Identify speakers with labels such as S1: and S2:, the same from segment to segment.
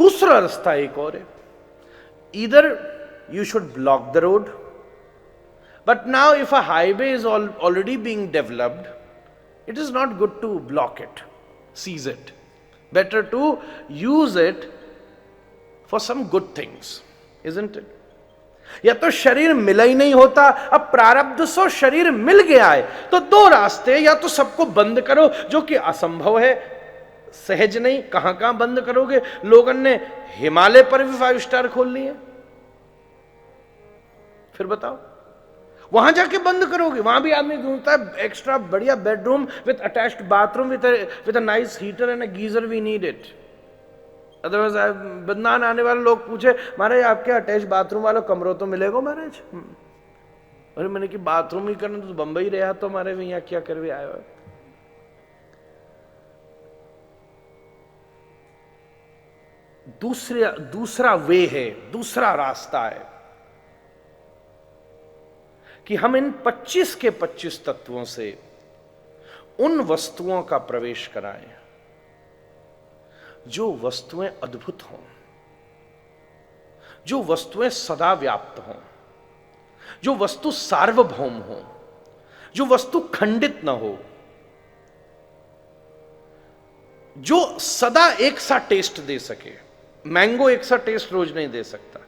S1: दूसरा रास्ता एक और है, either you should block the road, but now if a highway is already being developed, it is not good to block it, seize it. Better to use it for some good things, isn't it? या तो शरीर मिला ही नहीं होता, अब प्रारब्ध सो शरीर मिल गया है, तो दो रास्ते, या तो सबको बंद करो जो कि असंभव है, सहज नहीं, कहां कहां बंद करोगे? लोगों ने हिमालय पर भी 5 स्टार खोल लिए, फिर बताओ वहां जाके बंद करोगे? वहां भी आदमी ढूंढता है एक्स्ट्रा बढ़िया bedroom with attached bathroom with a nice heater and a geyser, we need it. Otherwise बदनान आने वाले लोग पूछे, महाराज आपके अटैच बाथरूम वाला कमरों तो मिलेगा महाराज? अरे मैंने कि बाथरूम ही करना तो बंबई रहा, तो हमारे यहाँ क्या करवे आए हो? दूसरा वे है, दूसरा रास्ता है कि हम इन 25 के 25 तत्वों से उन वस्तुओं का प्रवेश कराएं जो वस्तुएं अद्भुत हों, जो वस्तुएं सदा व्याप्त हों, जो वस्तु सार्वभौम हो, जो वस्तु खंडित न हो, जो सदा एक सा टेस्ट दे सके। मैंगो एक सा टेस्ट रोज नहीं दे सकता,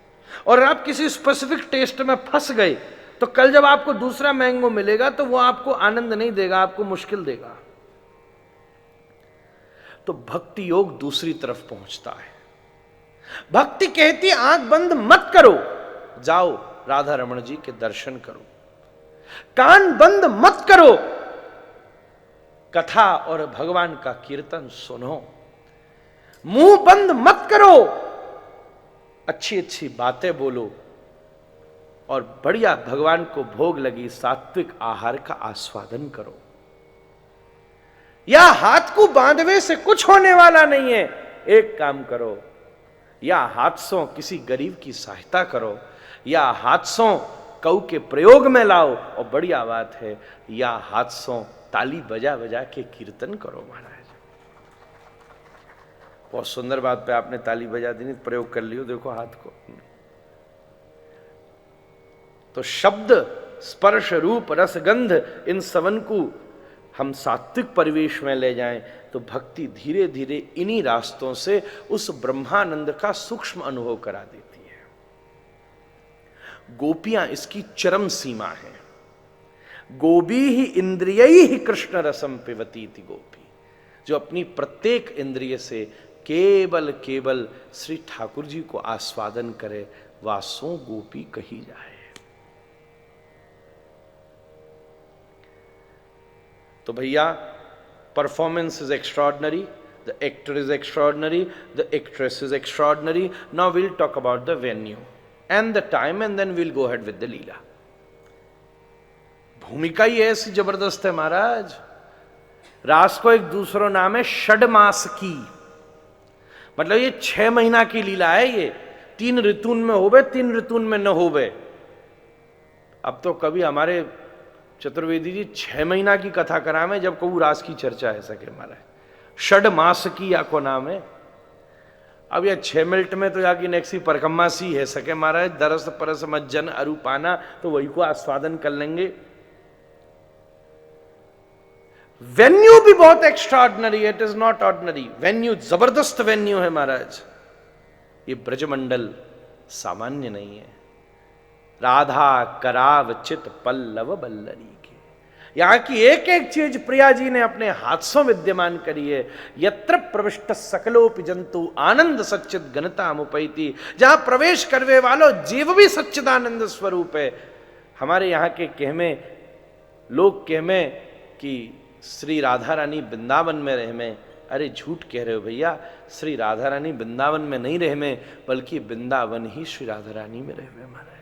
S1: और आप किसी स्पेसिफिक टेस्ट में फंस गए तो कल जब आपको दूसरा मैंगो मिलेगा तो वो आपको आनंद नहीं देगा, आपको मुश्किल देगा। तो भक्ति योग दूसरी तरफ पहुंचता है। भक्ति कहती आंख बंद मत करो, जाओ राधा रमण जी के दर्शन करो। कान बंद मत करो, कथा और भगवान का कीर्तन सुनो। मुंह बंद मत करो, अच्छी अच्छी बातें बोलो, और बढ़िया भगवान को भोग लगी सात्विक आहार का आस्वादन करो। या हाथ को बांधवे से कुछ होने वाला नहीं है, एक काम करो, या हाथों किसी गरीब की सहायता करो, या हाथों कऊ के प्रयोग में लाओ, और बढ़िया बात है या हाथों ताली बजा बजा के कीर्तन करो। महाराज बहुत सुंदर बात पे आपने ताली बजा दी, प्रयोग कर लियो, देखो हाथ को। तो शब्द स्पर्श रूप रस गंध इन सबन को हम सात्विक परिवेश में ले जाएं तो भक्ति धीरे धीरे इन्हीं रास्तों से उस ब्रह्मानंद का सूक्ष्म अनुभव करा देती है। गोपियां इसकी चरम सीमा है। गोपी ही इंद्रियई ही कृष्ण रसम पिबती थी। गोपी जो अपनी प्रत्येक इंद्रिय से केवल केवल श्री ठाकुर जी को आस्वादन करे, वासों गोपी कही जाए। तो भैया performance is extraordinary, the actor is extraordinary, the actress is extraordinary. Now will talk about the venue and the time and then will go head with the Leela. भूमिका ही ऐसी जबरदस्त है महाराज। रास को एक दूसरा नाम है षडमास की, मतलब ये 6 महीना की लीला है। ये 3 ऋतुन में होवे, 3 ऋतुन में न होवे। अब तो कभी हमारे चतुर्वेदी जी 6 महीना की कथा करा में, जब कहू रास की चर्चा है सके महाराज। षड मास की या को नाम है। अब यह 6 मिनट में तो जाके नेक्सी परकम्मा सी है सके महाराज। दरस परस मज्जन अरूपाना, तो वही को आस्वादन कर लेंगे। वेन्यू भी बहुत extraordinary, it is not ordinary. Venue जबरदस्त वेन्यू है महाराज। ये ब्रजमंडल सामान्य नहीं है। राधा कराव चित पल्लव बल्लरी के, यहां की एक एक चीज प्रिया जी ने अपने हाथ से विद्यमान करी है। यत्र प्रविष्ट सकलोपि जंतु आनंद सच्चिद घनता मुपैति, जहां प्रवेश करवे वालो जीव भी सच्चिदानंद स्वरूप है। हमारे यहाँ के कहमे, लोग कहमे कि श्री राधा रानी वृंदावन में रहे में। अरे झूठ कह रहे हो भैया, श्री राधा रानी वृंदावन में नहीं रहे में, बल्कि वृंदावन ही श्री राधा रानी में रहे में महाराज।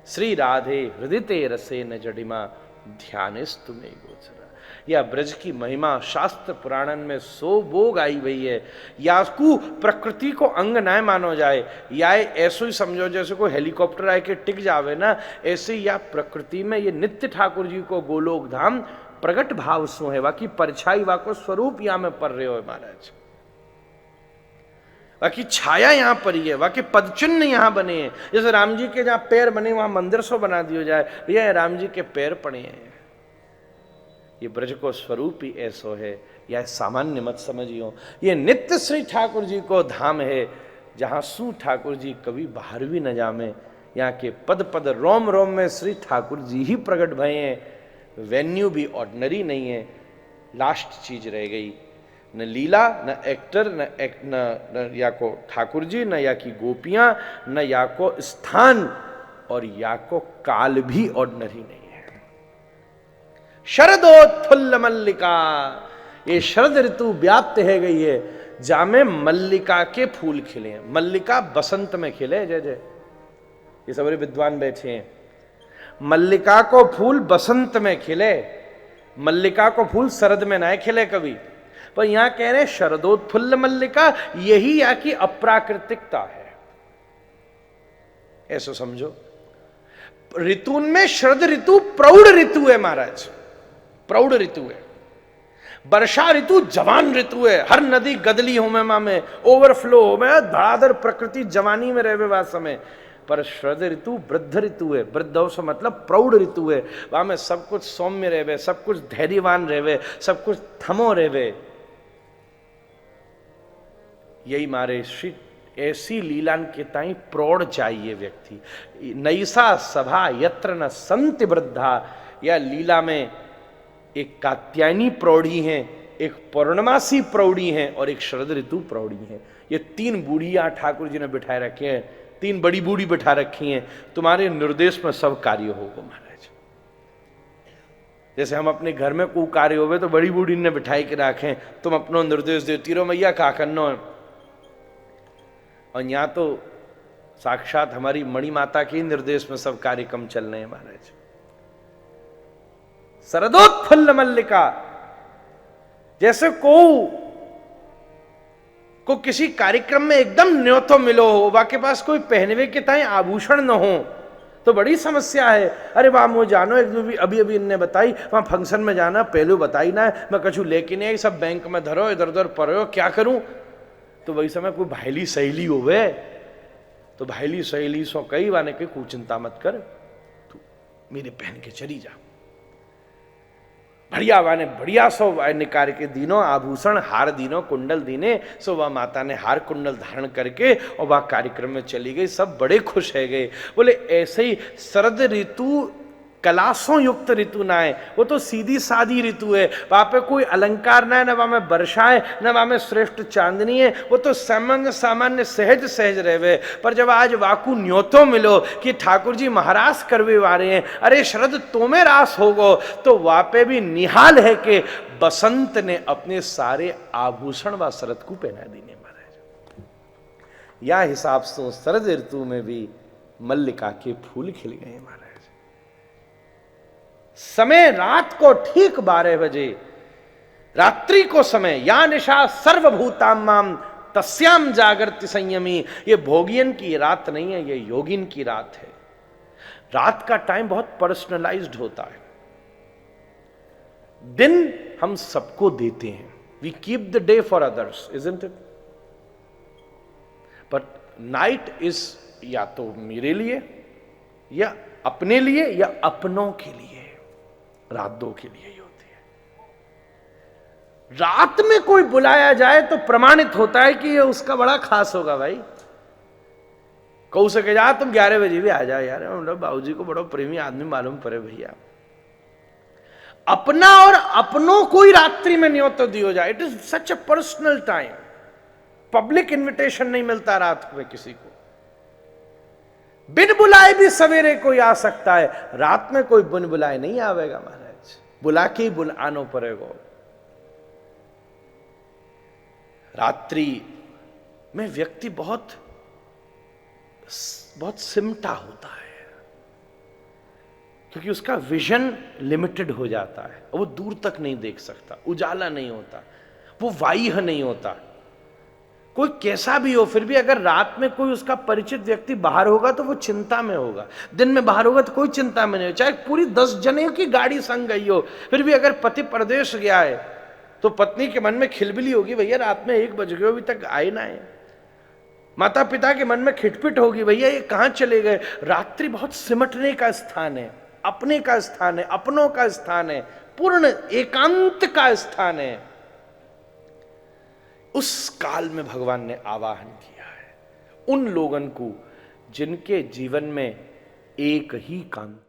S1: श्री राधे हृदय रसे न जडिमा ध्यानिस तुम्हें गोचरा। या ब्रज की महिमा शास्त्र पुराणन में सो बोग आई भई है। या को प्रकृति को अंग न मानो जाए, या ऐसो ही समझो जैसे कोई हेलीकॉप्टर आए के टिक जावे ना, ऐसे या प्रकृति में ये नित्य ठाकुर जी को गोलोक धाम प्रगट भाव सो है। वाकी परछाई वाको स्वरूप या में पर रहे हो महाराज। वहां की छाया यहां पर ही है, वहां के पदचिन्ह यहां बने हैं। जैसे राम जी के जहां पैर बने वहां मंदिर सो बना दिया जाए, भैया राम जी के पैर पड़े हैं। ये ब्रज को स्वरूप ही ऐसो है, यह सामान्य मत समझियो। ये नित्य श्री ठाकुर जी को धाम है, जहां सू ठाकुर जी कभी बाहर भी न जामे। यहाँ के पद पद रोम रोम में श्री ठाकुर जी ही प्रकट भये हैं। वेन्यू भी ऑर्डिनरी नहीं है। लास्ट चीज रह गई, न लीला, न एक्टर, न या को ठाकुर जी, न या की गोपियां, न या को स्थान, और या को काल भी ऑर्डिनरी नहीं है। शरदोत्फुल्ल मल्लिका, ये शरद ऋतु व्याप्त है गई है, जामे मल्लिका के फूल खिले हैं। मल्लिका बसंत में खिले, जय जय, ये सब विद्वान बैठे हैं। मल्लिका को फूल बसंत में खिले, मल्लिका को फूल शरद में ना खिले कभी। पर यहां कह रहे शरदोत्फुल्ल मल्लिका, यही यहाँ की अप्राकृतिकता है, ऐसा समझो। ऋतु में शरद ऋतु प्रौढ़ ऋतु है महाराज, प्रौढ़ ऋतु है। वर्षा ऋतु जवान ऋतु है, हर नदी गदली हो में ओवरफ्लो हो में, धड़ाधड़ प्रकृति जवानी में रहे वह समय। पर शरद ऋतु वृद्ध ऋतु है, वृद्ध से मतलब प्रौढ़ ऋतु है। वहां में सब कुछ सौम्य रहे, सब कुछ धैर्यवान रहे, सब कुछ थमो रहे। यही मारे श्री ऐसी लीलान के ताई प्रौढ़ चाहिए व्यक्ति। नैसा सभा यत्र न संत वृद्धा, या लीला में एक कात्यायनी प्रौढ़ी है, एक पौर्णमासी प्रौढ़ी है, और एक शरद ऋतु प्रौढ़ी है। ये तीन बूढ़ियां ठाकुर जी ने बिठाए रखे हैं, तीन बड़ी बूढ़ी बिठा रखी हैं। तुम्हारे निर्देश में सब कार्य होगा महाराज। जैसे हम अपने घर में कोई कार्य होवे तो बड़ी बूढ़ी ने बिठाई के रखें, तुम अपनो निर्देश देती रहो मैया का करना है। और यहाँ तो साक्षात हमारी मणि माता के निर्देश में सब कार्यक्रम चल रहे हैं महाराज। शरदोत्फुल्ल मल्लिका, जैसे को किसी कार्यक्रम में एकदम न्योतो मिलो हो, वाके पास कोई पहनवे के ताए आभूषण न हो तो बड़ी समस्या है। अरे वाह मुझे जानो, एक अभी अभी इनने बताई वहां फंक्शन में जाना, पहले बताई ना मैं कछु लेके नहीं आई, सब बैंक में धरो, इधर उधर पढ़ो, क्या करूं। तो वही समय कोई भाईली सहेली होवे तो भाईली सहेली सो कई वाने के कोई चिंता मत कर, तू मेरे पहन के चली जा। बढ़िया वाने बढ़िया सो निकार के दीनों आभूषण हार दीनों कुंडल दीने, सो वह माता ने हार कुंडल धारण करके और वह कार्यक्रम में चली गई। सब बड़े खुश है गए। बोले ऐसे ही शरद ऋतु कलासों युक्त ऋतु ना है, वो तो सीधी सादी ऋतु है। वहां पे कोई अलंकार ना है, न वहां में वर्षा है, न वहां में श्रेष्ठ चांदनी है, वो तो सामान्य सामान्य सहज सहज रहे। पर जब आज वाकू न्योतो मिलो कि ठाकुर जी महाराज करवे वारे हैं, अरे शरद तोमे रास होगो, तो वहां पे भी निहाल है कि बसंत ने अपने सारे आभूषण व शरद को पहना दीने महाराज। या हिसाब से शरद ऋतु में भी मल्लिका के फूल खिल गए महाराज। समय रात को ठीक 12 बजे, रात्रि को समय, या निशा सर्वभूताम माम तस्याम जागृति संयमी। ये भोगियन की रात नहीं है, ये योगिन की रात है। रात का टाइम बहुत पर्सनलाइज्ड होता है। दिन हम सबको देते हैं, we keep the day for others, isn't it? But night is या तो मेरे लिए या अपने लिए या अपनों के लिए, रात दो के लिए ही होती है। रात में कोई बुलाया जाए तो प्रमाणित होता है कि ये उसका बड़ा खास होगा। भाई कहू सके जा तुम 11 बजे भी आ जाओ यार, मतलब बाबूजी को बड़ा प्रेमी आदमी मालूम पड़े भैया। अपना और अपनों को ही रात्रि में न्योता दियो जाए, it is such a personal time. Public invitation नहीं मिलता रात में किसी को। बिन बुलाए भी सवेरे कोई आ सकता है, रात में कोई बिन बुलाए नहीं आवेगा महाराज, बुला के ही बुलाना पड़ेगा। रात्रि में व्यक्ति बहुत बहुत सिमटा होता है, क्योंकि उसका विजन लिमिटेड हो जाता है, वो दूर तक नहीं देख सकता, उजाला नहीं होता, वो वाह्य नहीं होता। कोई कैसा भी हो, फिर भी अगर रात में कोई उसका परिचित व्यक्ति बाहर होगा तो वो चिंता में होगा, दिन में बाहर होगा तो कोई चिंता में नहीं हो। चाहे पूरी 10 जने की गाड़ी संग गई हो, फिर भी अगर पति परदेश गया है तो पत्नी के मन में खिलबिली होगी, भैया रात में 1 बज गए अभी तक आए ना है। माता पिता के मन में खिटपिट होगी, भैया ये कहां चले गए। रात्रि बहुत सिमटने का स्थान है, अपने का स्थान है, अपनों का स्थान है, पूर्ण एकांत का स्थान है। उस काल में भगवान ने आवाहन किया है उन लोगों को जिनके जीवन में एक ही कांति